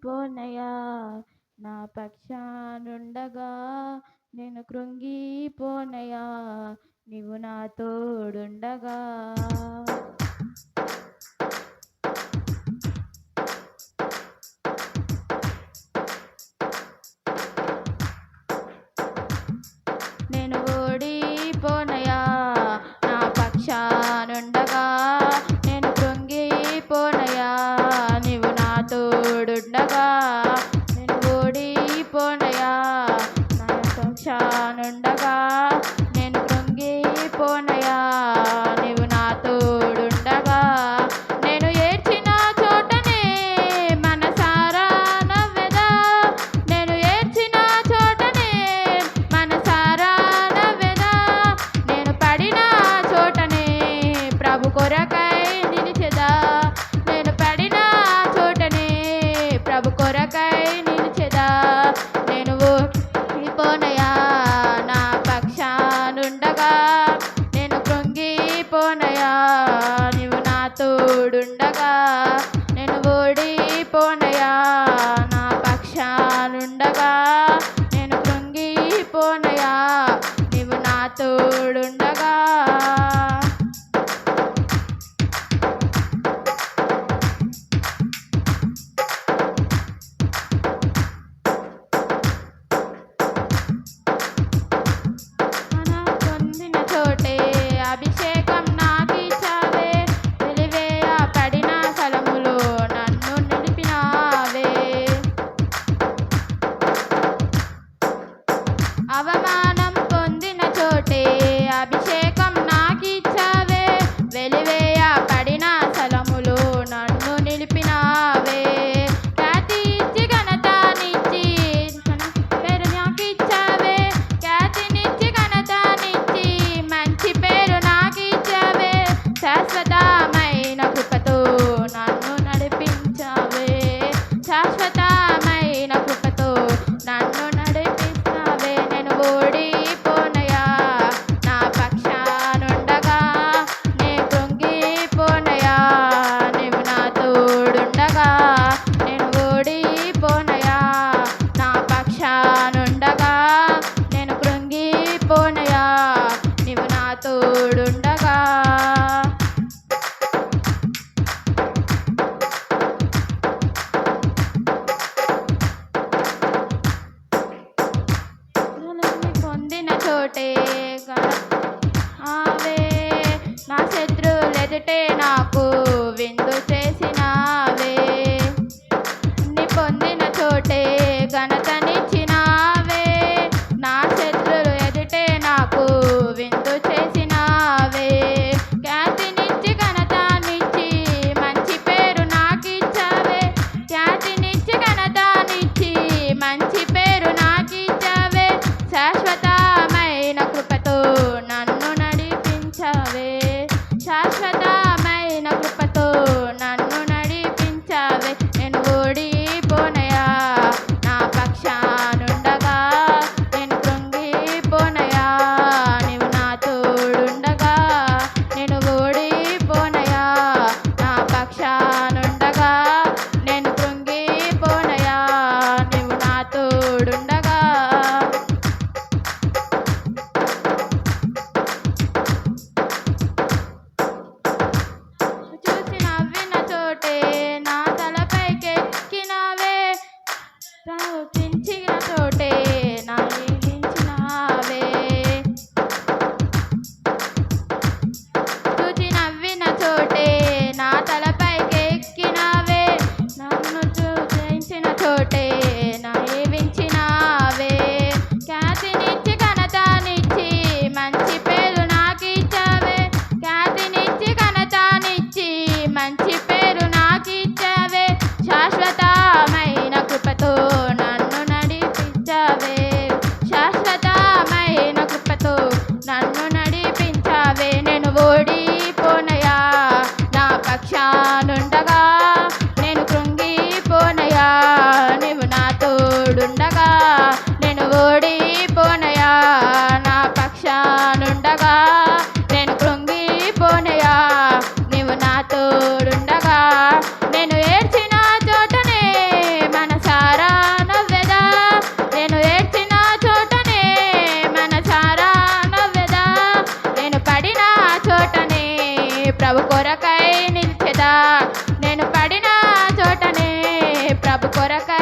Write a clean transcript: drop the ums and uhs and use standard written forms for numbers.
పోనయా నా పక్షానుండగా నేను కృంగిపోనయా నీవు నా తోడుండగా. నేను ఓడిపోనయా నా పక్షానుండగా నేను కృంగిపోనయా నీవు నా తోడుండగా. నేను ఓడిపోనయా నా పక్షానుండగా నేను కృంగిపోనయా నీవు నా తోడుండగా. నేను ఏడ్చిన చోటనే మనసారా నవ్వెదా, నేను ఏడ్చిన చోటనే మనసారా నవ్వెదా, నేను పడిన చోటనే ప్రభు కొరకై నిలిచెదా, నేను పడిన చోటనే ప్రభు కొరకై నిలిచెదా. నేను ఓడిపోనయా నా పక్షానుండగా నేను కృంగిపోనయా నీవు నా తోడుండగా. నేను ఓడిపోనయా నా పక్షానుండగా నేను కృంగిపోనయా నీవు నా తోడుండగా. పొందిన చోటే అభిషేకం నాకిచ్చావే, వెలివేయ పడిన స్థలములో నన్ను నిలిపినావే. ప్రభు కొరకై నిలిచెదా నేను పడిన చోటనే ప్రభు కొరకై